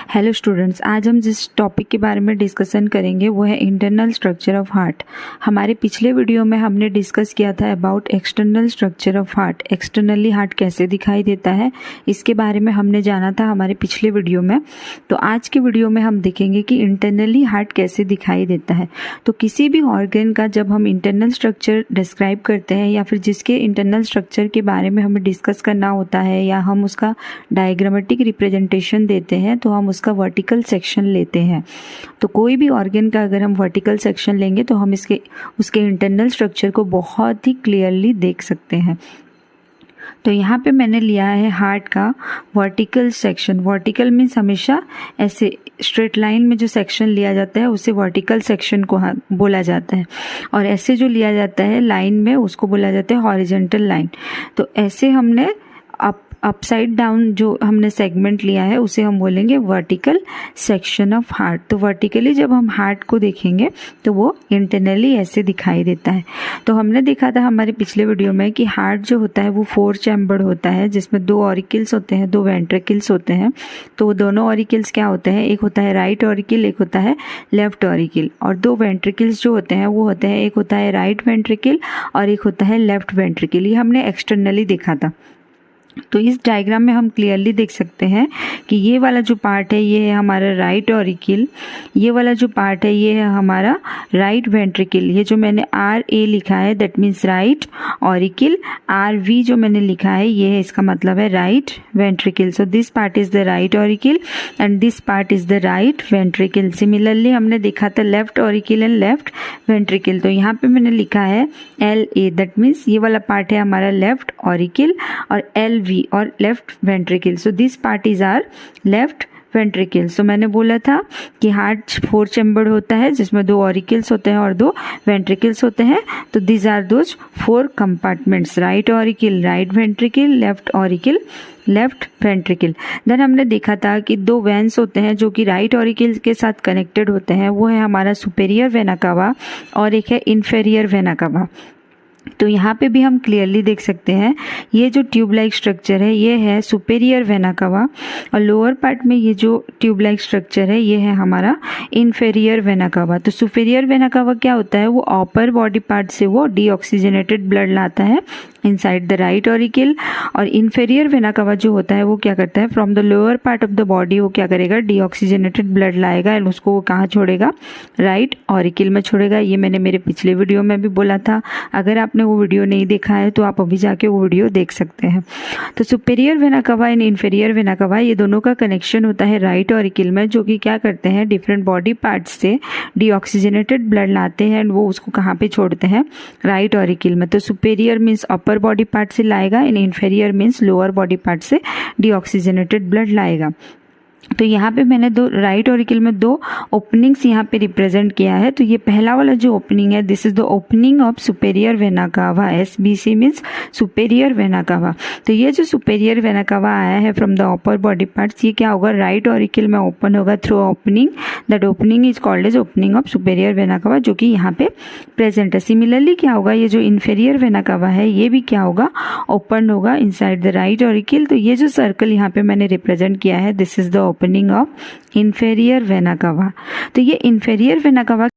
Hello students, आज हम जिस टॉपिक के बारे में डिस्कशन करेंगे वो है इंटरनल स्ट्रक्चर ऑफ हार्ट। हमारे पिछले वीडियो में हमने डिस्कस किया था about external structure of heart. Externally heart कैसे दिखाई देता है इसके बारे में हमने जाना था हमारे पिछले वीडियो में। तो आज के वीडियो में हम देखेंगे कि इंटरनली हार्ट कैसे दिखाई देता है। तो किसी भी ऑर्गन का जब हम इंटरनल स्ट्रक्चर डिस्क्राइब करते हैं या फिर जिसके इंटरनल स्ट्रक्चर के बारे में हमें डिस्कस करना होता है या हम उसका डायग्रामेटिक रिप्रेजेंटेशन देते हैं तो हम उसका वर्टिकल सेक्शन लेते हैं। तो कोई भी ऑर्गन का अगर हम वर्टिकल सेक्शन लेंगे तो हम उसके इंटरनल स्ट्रक्चर को बहुत ही क्लियरली देख सकते हैं। तो यहाँ पे मैंने लिया है हार्ट का वर्टिकल सेक्शन। वर्टिकल मीन्स हमेशा ऐसे स्ट्रेट लाइन में जो सेक्शन लिया जाता है उसे वर्टिकल सेक्शन को बोला जाता है, और ऐसे जो लिया जाता है लाइन में उसको बोला जाता है हॉरिजॉन्टल लाइन। तो ऐसे हमने अपसाइड डाउन जो हमने सेगमेंट लिया है उसे हम बोलेंगे वर्टिकल सेक्शन ऑफ हार्ट। तो वर्टिकली जब हम हार्ट को देखेंगे तो वो इंटरनली ऐसे दिखाई देता है। तो हमने देखा था हमारे पिछले वीडियो में कि हार्ट जो होता है वो 4 चैम्बर्ड होता है, जिसमें 2 ऑरिकल्स होते हैं, 2 वेंट्रिकल्स होते हैं। तो वो दोनों ऑरिकल्स क्या होते हैं, एक होता है राइट ऑरिकल, एक होता है लेफ्ट ऑरिकल। और 2 वेंट्रिकल्स जो होते हैं वो होते हैं, एक होता है राइट वेंट्रिकल और एक होता है लेफ्ट वेंट्रिकल। ये हमने एक्सटर्नली देखा था। तो इस डायग्राम में हम क्लियरली देख सकते हैं कि ये वाला जो पार्ट है ये है हमारा राइट ऑरिकल, ये वाला जो पार्ट है ये है हमारा राइट वेंट्रिकल। ये जो मैंने RA लिखा है that means right auricle, RV जो मैंने लिखा है ये है, इसका मतलब है right ventricle. So this part is the right auricle and this part is the right ventricle. Similarly हमने देखा था left auricle and left ventricle. तो यहाँ पे मैंने लिखा है LA दैट मीन्स ये वाला पार्ट है हमारा लेफ्ट ऑरिकल और LV और left ventricle. So this part is our left ventricle. So मैंने बोला था कि हार्ट 4 चैम्बर्ड होता है जिसमें 2 ऑरिकल्स होते हैं और 2 वेंट्रिकल्स होते हैं। तो this are those 4 compartments, right auricle right ventricle, left auricle left ventricle. Then हमने देखा था कि 2 वेन्स होते हैं जो कि राइट ऑरिकल के साथ कनेक्टेड होते हैं, वो है हमारा सुपेरियर वेना कावा और एक है इन्फेरियर वेना कावा। तो यहाँ पे भी हम क्लियरली देख सकते हैं ये जो ट्यूब लाइक स्ट्रक्चर है ये है सुपेरियर वेना कावा और लोअर पार्ट में ये जो ट्यूब लाइक स्ट्रक्चर है ये है हमारा इन्फेरियर वेना कावा। तो सुपेरियर वेना कावा क्या होता है, वो अपर बॉडी पार्ट से वो डीऑक्सीजनेटेड ब्लड लाता है इनसाइड द राइट ऑरिकल, और इन्फेरियर वेना कावा जो होता है वो क्या करता है, from the lower part of the body वो क्या करेगा, डीऑक्सीजनेटेड ब्लड लाएगा एंड उसको वो कहाँ छोड़ेगा, राइट ऑरिकल में छोड़ेगा। ये मैंने मेरे पिछले वीडियो में भी बोला था, अगर आपने वो वीडियो नहीं देखा है तो आप अभी जाके वो वीडियो देख सकते हैं। तो सुपेरियर वेना कावा एंड इन्फेरियर वेना कावा ये दोनों का कनेक्शन होता है राइट ऑरिकल में, जो कि क्या करते हैं, डिफरेंट बॉडी पार्ट्स से डीऑक्सीजनेटेड ब्लड लाते हैं एंड वो उसको कहाँ पे छोड़ते हैं, राइट ऑरिकल में। तो superior means upper body part से लाएगा and inferior means lower body part से डीऑक्सीजनेटेड ब्लड लाएगा। तो यहाँ पे मैंने 2 राइट ऑरिकल में 2 ओपनिंग्स यहाँ पे रिप्रेजेंट किया है। तो ये पहला वाला जो ओपनिंग है this is the opening of superior vena cava, SBC means superior vena cava. तो ये जो सुपेरियर वेना कावा आया है from the upper body parts, ये क्या होगा, राइट ऑरिकल में ओपन होगा through opening, that opening is called as opening of superior vena cava, जो कि यहाँ पे प्रेजेंट है। सिमिलरली क्या होगा, ये जो इन्फेरियर वेना कावा है ये भी क्या होगा, ओपन होगा इनसाइड द राइट ऑरिकल। तो ये जो सर्कल यहाँ पे मैंने रिप्रेजेंट किया है this is the opening of inferior vena cava. तो ये इन्फेरियर वेना कावा,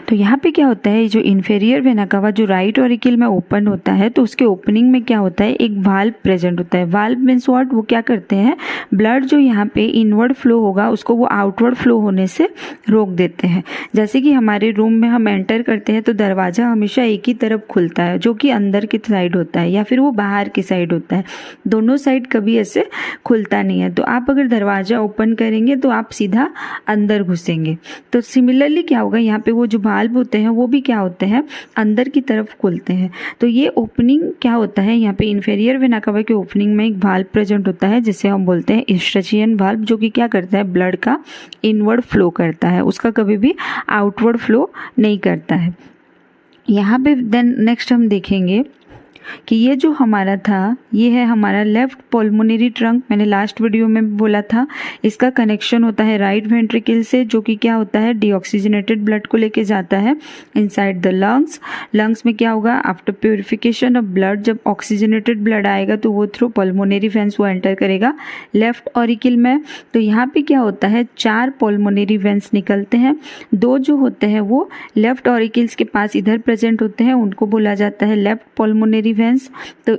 तो यहाँ पे क्या होता है, जो इन्फेरियर वेना कावा जो राइट ऑरिकल में ओपन होता है तो उसके ओपनिंग में क्या होता है, एक वाल्व प्रेजेंट होता है। वाल्व मीन्स व्हाट, वो क्या करते हैं, ब्लड जो यहाँ पे इनवर्ड फ्लो होगा उसको वो आउटवर्ड फ्लो होने से रोक देते हैं। जैसे कि हमारे रूम में हम एंटर करते हैं तो दरवाजा हमेशा एक ही तरफ खुलता है जो कि अंदर की साइड होता है, या फिर वो बाहर की साइड होता है, दोनों साइड कभी ऐसे खुलता नहीं है। तो आप अगर दरवाजा ओपन करेंगे तो आप सीधा अंदर घुसेंगे। तो सिमिलरली क्या होगा, यहाँ पे वो जो वाल्व होते हैं वो भी क्या होते हैं, अंदर की तरफ खुलते हैं। तो ये ओपनिंग क्या होता है, यहाँ पे इन्फेरियर वेना कावा के ओपनिंग में एक वाल्व प्रेजेंट होता है जिसे हम बोलते हैं ईस्ट्रेचियन वाल्व, जो कि क्या करता है, ब्लड का इनवर्ड फ्लो करता है, उसका कभी भी आउटवर्ड फ्लो नहीं करता है। यहाँ पे देन नेक्स्ट हम देखेंगे कि ये जो हमारा था ये है हमारा लेफ्ट पल्मोनरी ट्रंक, मैंने लास्ट वीडियो में भी बोला था। इसका कनेक्शन होता है राइट वेंट्रिकल से, जो कि क्या होता है डीऑक्सीजनेटेड ब्लड को लेके जाता है इनसाइड द लंग्स। लंग्स में क्या होगा, आफ्टर प्योरिफिकेशन ऑफ ब्लड जब ऑक्सीजनेटेड ब्लड आएगा तो वो थ्रू पल्मोनरी वेंस वो एंटर करेगा लेफ्ट ऑरिकल में। तो यहाँ पे क्या होता है 4 पल्मोनरी वेंस निकलते हैं, 2 जो होते हैं वो लेफ्ट ऑरिकल्स के पास इधर प्रेजेंट होते हैं, उनको बोला जाता है लेफ्ट पल्मोनरी वेंस। तो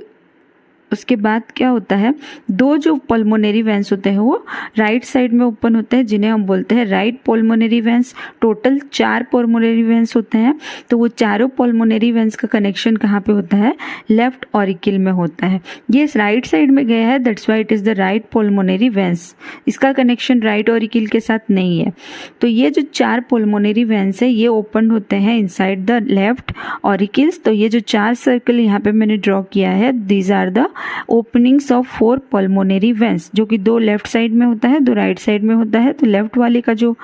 उसके बाद क्या होता है 2 जो पल्मोनरी वेंस होते हैं वो राइट साइड में ओपन होते हैं, जिन्हें हम बोलते हैं right pulmonary veins. Total 4 pulmonary veins होते हैं, तो वो चारों पल्मोनरी वेंस का कनेक्शन कहाँ पे होता है, लेफ्ट ऑरिकल में होता है। ये राइट साइड में गया है, that's why it is the right pulmonary veins. इसका कनेक्शन राइट ऑरिकल के साथ नहीं है। तो ये जो 4 पल्मोनरी वेंस है ये ओपन होते हैं इनसाइड द लेफ्ट ऑरिकल्स। तो ये जो 4 सर्कल यहाँ पे मैंने ड्रॉ किया है, these are the openings of 4 pulmonary veins, जो कि 2 लेफ्ट साइड में होता है, 2 राइट साइड में होता है। तो लेफ्ट वाले का जो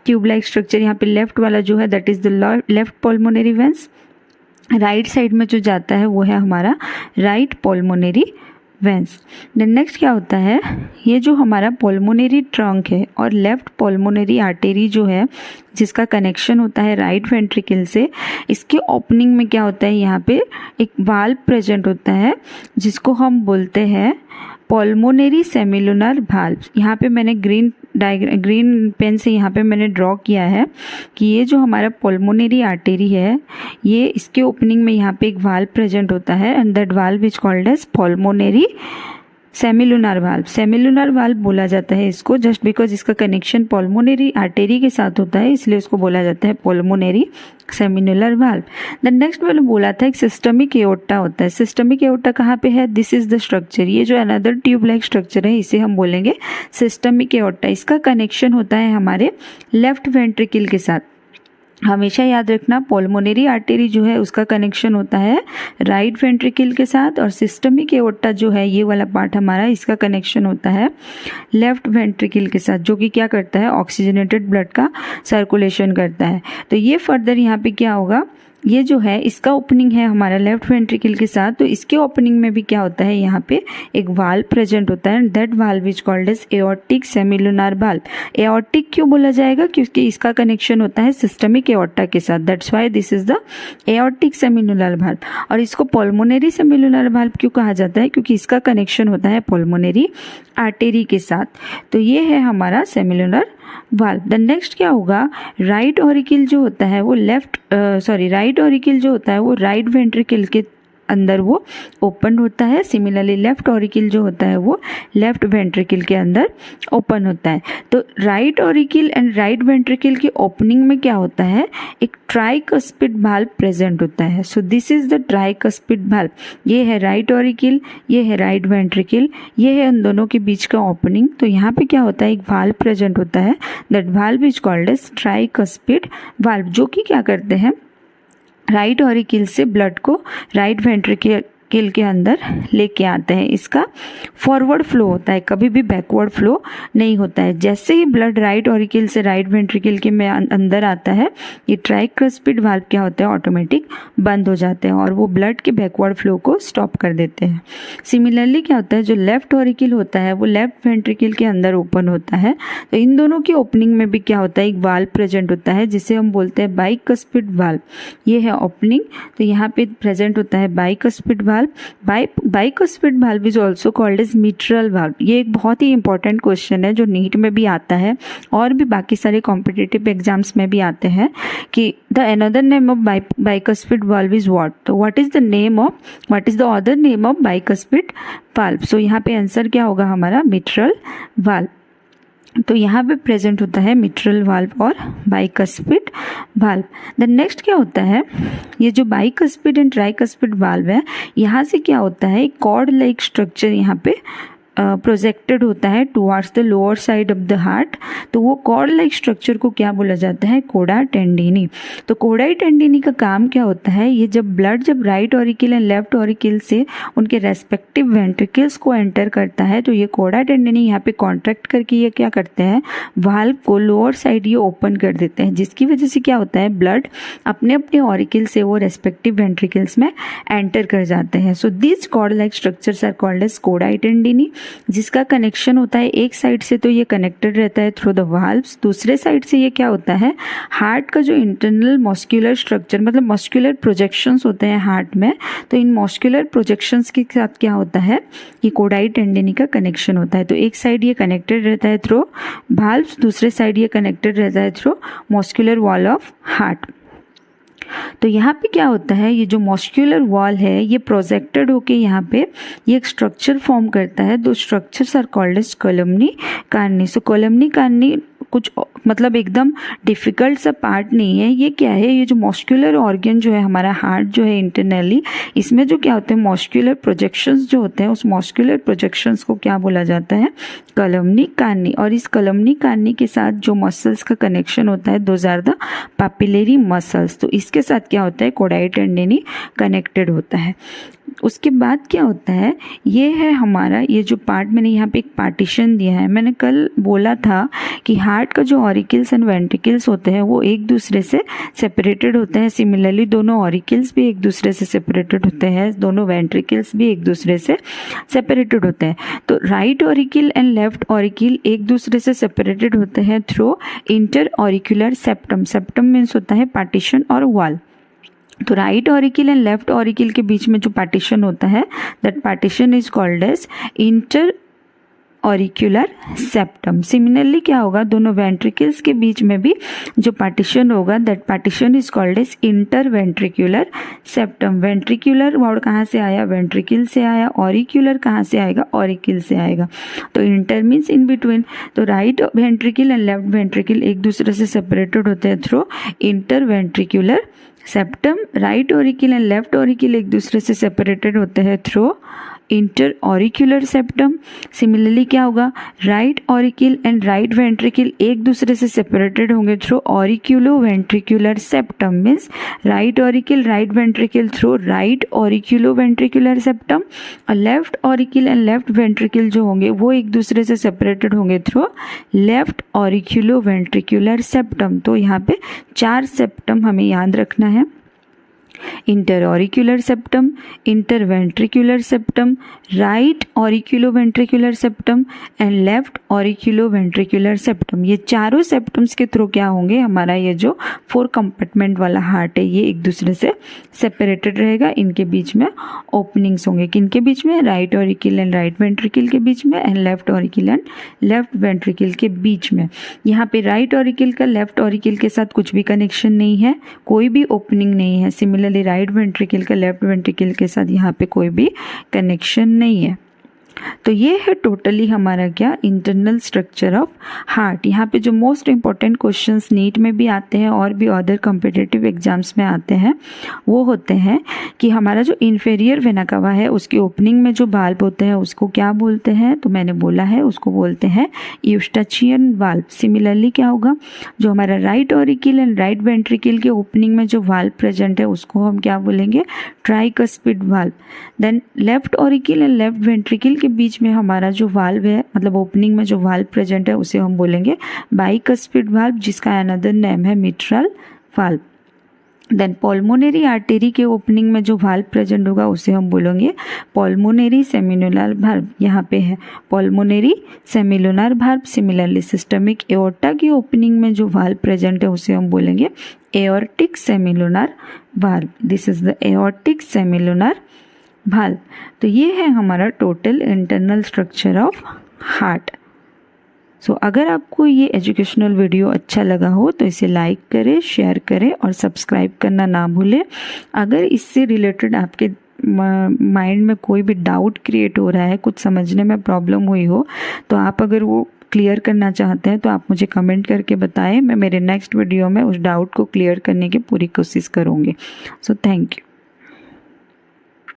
ट्यूब लाइक स्ट्रक्चर यहाँ पे लेफ्ट वाला जो है that is the left pulmonary veins. Right side में जो जाता है वो है हमारा right pulmonary veins. Then next क्या होता है, ये जो हमारा पल्मोनरी ट्रंक है और लेफ्ट पल्मोनरी आर्टरी जो है जिसका कनेक्शन होता है राइट वेंट्रिकल से, इसके ओपनिंग में क्या होता है यहाँ पे एक वाल्व प्रेजेंट होता है जिसको हम बोलते हैं पल्मोनरी सेमिलुनर वाल्व। यहाँ पे मैंने ग्रीन पेन से यहाँ पे मैंने ड्रॉ किया है कि ये जो हमारा पल्मोनरी आर्टरी है ये इसके ओपनिंग में यहाँ पे एक वाल्व प्रेजेंट होता है and that valve is called as pulmonary semilunar valve. Semilunar valve बोला जाता है इसको जस्ट बिकॉज इसका कनेक्शन पल्मोनरी आर्टरी के साथ होता है, इसलिए उसको बोला जाता है pulmonary semilunar valve. The next मैंने बोला था एक सिस्टमिक एओर्टा होता है। सिस्टमिक एओर्टा कहाँ पे है, दिस इज द स्ट्रक्चर। ये जो अनदर ट्यूब लाइक स्ट्रक्चर है इसे हम बोलेंगे सिस्टमिक एओर्टा। इसका कनेक्शन होता है हमारे लेफ्ट वेंट्रिकल के साथ। हमेशा याद रखना पल्मोनरी आर्टरी जो है उसका कनेक्शन होता है राइट वेंट्रिकल के साथ, और सिस्टमिक एओर्टा जो है ये वाला पार्ट हमारा इसका कनेक्शन होता है लेफ्ट वेंट्रिकल के साथ, जो कि क्या करता है ऑक्सीजनेटेड ब्लड का सर्कुलेशन करता है। तो ये फर्दर यहाँ पे क्या होगा, ये जो है इसका ओपनिंग है हमारा लेफ्ट वेंट्रिकल के साथ, तो इसके ओपनिंग में भी क्या होता है यहाँ पे एक वाल्व प्रेजेंट होता है, that valve is called as aortic semilunar valve. Aortic क्यों बोला जाएगा, क्योंकि इसका कनेक्शन होता है सिस्टमिक एओर्टा के साथ, that's why this is the aortic semilunar valve. और इसको पल्मोनरी सेमिलुनर वाल्व क्यों कहा जाता है, क्योंकि इसका कनेक्शन होता है पल्मोनरी आर्टरी के साथ। तो ये है हमारा सेमिलुनर वाल्व। द नेक्स्ट क्या होगा, राइट ऑरिकल जो होता है वो राइट ऑरिकल जो होता है वो राइट वेंट्रिकल के अंदर वो ओपन होता है। सिमिलरली लेफ्ट ऑरिकल जो होता है वो लेफ्ट वेंट्रिकल के अंदर ओपन होता है। तो right auricle and right ventricle के ओपनिंग में क्या होता है, एक ट्राइकस्पिड वाल्व प्रेजेंट होता है। So this is the tricuspid valve. ये है राइट ऑरिकल, ये है राइट वेंट्रिकल, ये है उन दोनों के बीच का ओपनिंग। तो यहाँ पे क्या होता है एक वाल्व प्रेजेंट होता है, that valve is called as tricuspid valve, जो कि क्या करते हैं राइट ऑरिकल से ब्लड को राइट वेंट्रिकल के अंदर लेके आते हैं। इसका फॉरवर्ड फ्लो होता है, कभी भी बैकवर्ड फ्लो नहीं होता है। जैसे ही ब्लड राइट ऑरिकल से राइट वेंट्रिकल के में अंदर आता है, ये ट्राइकस्पिड वाल्व क्या होता है ऑटोमेटिक बंद हो जाते हैं और वो ब्लड के बैकवर्ड फ्लो को स्टॉप कर देते हैं। सिमिलरली क्या होता है, जो लेफ्ट ऑरिकल होता है वो लेफ्ट वेंट्रिकल के अंदर ओपन होता है। तो इन दोनों की ओपनिंग में भी क्या होता है, एक वाल्व प्रेजेंट होता है जिसे हम बोलते हैं बाइकस्पिड वाल्व। ये है ओपनिंग, तो यहाँ पे प्रेजेंट होता है bicuspid valve. Bicuspid valve is also called as mitral valve. ये एक बहुत ही इंपॉर्टेंट क्वेश्चन है जो नीट में भी आता है और भी बाकी सारे कॉम्पिटिटिव एग्जाम्स में भी आते हैं कि the another name of bicuspid valve is what. तो what is the other name of bicuspid valve. So यहाँ पे आंसर क्या होगा हमारा मिट्रल वाल्व। तो यहाँ पे प्रेजेंट होता है मिट्रल वाल्व और बाइकस्पिड वाल्व। द नेक्स्ट क्या होता है, ये जो बाइकस्पिड एंड ट्राइकस्पिड वाल्व है, यहाँ से क्या होता है एक कॉर्ड लाइक स्ट्रक्चर यहाँ पे प्रोजेक्टेड होता है towards the lower side of the heart, तो वो कॉर्ड लाइक स्ट्रक्चर को क्या बोला जाता है? कोडा टेंडिनी। तो कोडाई टेंडिनी का काम क्या होता है? ये जब right auricle and left auricle से उनके रेस्पेक्टिव वेंट्रिकल्स को एंटर करता है, तो ये कोडा टेंडिनी यहाँ पे कॉन्ट्रैक्ट करके ये क्या करते हैं? वाल्व को लोअर साइड ये ओपन कर देते हैं, जिसकी वजह से क्या होता है? ब्लड अपने अपने ऑरिकल से वो रेस्पेक्टिव वेंट्रिकल्स में एंटर कर जाते हैं। So this cord like structures are called as कोडाई टेंडिनी, जिसका कनेक्शन होता है एक साइड से तो ये कनेक्टेड रहता है थ्रू द वाल्व्स, दूसरे साइड से ये क्या होता है? हार्ट का जो इंटरनल मस्कुलर स्ट्रक्चर, मतलब मस्कुलर प्रोजेक्शंस होते हैं हार्ट में, तो इन मस्कुलर प्रोजेक्शंस के साथ क्या होता है? ये कोडाई टेंडिनी का कनेक्शन होता है। तो एक साइड ये कनेक्टेड रहता है थ्रू वाल्व्स, दूसरे साइड ये कनेक्टेड रहता है through muscular wall of heart. तो यहाँ पे क्या होता है? ये जो मस्कुलर वॉल है ये प्रोजेक्टेड होके यहाँ पे ये एक स्ट्रक्चर फॉर्म करता है। दो structures are called as columnae carneae. So columnae carneae कुछ मतलब एकदम डिफ़िकल्ट सा पार्ट नहीं है। ये क्या है? ये जो मस्कुलर ऑर्गन जो है हमारा हार्ट जो है इंटरनली, इसमें जो क्या होते हैं? मस्कुलर प्रोजेक्शंस जो होते हैं, उस मस्कुलर प्रोजेक्शंस को क्या बोला जाता है? कोलमनी कार्नी। और इस कोलमनी कार्नी के साथ जो मसल्स का कनेक्शन होता है, दोज आर द पापिलरी मसल्स। तो इसके साथ क्या होता है? कोडाई टेंडिनी कनेक्टेड होता है। उसके बाद क्या होता है? ये है हमारा ये जो पार्ट, मैंने यहाँ पे एक पार्टीशन दिया है। मैंने कल बोला था कि हार्ट का जो ऑरिकल्स एंड वेंट्रिकल्स होते हैं वो एक दूसरे से सेपरेटेड होते हैं। सिमिलरली दोनों ऑरिकल्स भी एक दूसरे से सेपरेटेड होते हैं, दोनों वेंट्रिकल्स भी एक दूसरे से सेपरेटेड होते हैं। तो right auricle and left auricle एक दूसरे से सेपरेटेड होते हैं through inter auricular septum. Septum means होता है पार्टीशन और वॉल। तो right auricle and left auricle के बीच में जो पार्टीशन होता है, that partition is called as inter auricular septum. Similarly क्या होगा? दोनों वेंट्रिकल्स के बीच में भी जो पार्टीशन होगा, that partition is called as inter ventricular septum. Ventricular word कहाँ से आया? वेंट्रिकल से आया। ऑरिकुलर कहाँ से आएगा? ऑरिकल से आएगा। तो इंटर मीन्स इन बिटवीन। तो right ventricle and left ventricle एक दूसरे से सेपरेटेड होते हैं through inter ventricular septum. Right auricle and left auricle एक दूसरे से सेपरेटेड होते हैं through inter auricular septum. Similarly क्या होगा? Right auricle and right ventricle एक दूसरे से सेपरेटेड होंगे through auriculoventricular septum. Means right auricle right ventricle through right auriculoventricular septum, और left auricle and left ventricle जो होंगे वो एक दूसरे से सेपरेटेड होंगे through left auriculoventricular septum. तो यहाँ पे 4 सेप्टम हमें याद रखना है। Interauricular septum, interventricular septum, right auriculoventricular septum and left auriculoventricular septum. ये चारों सेप्टम्स के थ्रू क्या होंगे? हमारा ये जो 4 कंपार्टमेंट वाला हार्ट है ये एक दूसरे से सेपरेटेड रहेगा। इनके बीच में ओपनिंग्स होंगे। किनके बीच में? Right auricle and right ventricle के बीच में, and left auricle and left ventricle के बीच में। यहाँ पे राइट ऑरिकल का लेफ्ट ऑरिकल के साथ कुछ भी कनेक्शन नहीं है, कोई भी ओपनिंग नहीं है। सिमिलरली राइट वेंट्रिकल का लेफ्ट वेंट्रिकल के साथ यहाँ पे कोई भी कनेक्शन नहीं है। तो ये है टोटली हमारा क्या? Internal structure of heart. यहाँ पे जो मोस्ट इंपॉर्टेंट क्वेश्चंस नीट में भी आते हैं और भी अदर कॉम्पिटिटिव एग्जाम्स में आते हैं वो होते हैं कि हमारा जो इंफेरियर वेना कावा है उसकी ओपनिंग में जो वाल्व होते हैं उसको क्या बोलते हैं? तो मैंने बोला है उसको बोलते हैं यूस्टाचियन वाल्व। सिमिलरली क्या होगा? जो हमारा right auricle and right ventricle के ओपनिंग में जो वाल्व प्रेजेंट है उसको हम क्या बोलेंगे? Tricuspid valve. Then left auricle and left ventricle के बीच में हमारा जो वाल्व है, मतलब ओपनिंग में जो वाल्व प्रेजेंट है उसे हम बोलेंगे बाइकस्पिड वाल्व, जिसका अनदर नेम है mitral valve. Then pulmonary artery के ओपनिंग में जो वाल्व प्रेजेंट होगा उसे हम बोलेंगे पल्मोनरी सेमिनुलर वाल्व। यहाँ पे है pulmonary semilunar valve. Similarly systemic aorta की ओपनिंग में जो वाल्व प्रेजेंट है उसे हम बोलेंगे aortic semilunar valve. This is the aortic semilunar valve. तो ये है हमारा total internal structure of heart. So अगर आपको ये एजुकेशनल वीडियो अच्छा लगा हो तो इसे लाइक करें, शेयर करें और सब्सक्राइब करना ना भूलें। अगर इससे रिलेटेड आपके माइंड में कोई भी डाउट क्रिएट हो रहा है, कुछ समझने में प्रॉब्लम हुई हो, तो आप अगर वो क्लियर करना चाहते हैं तो आप मुझे कमेंट करके बताएं। मैं मेरे नेक्स्ट वीडियो में उस डाउट को क्लियर करने की पूरी कोशिश करूँगी। So thank you.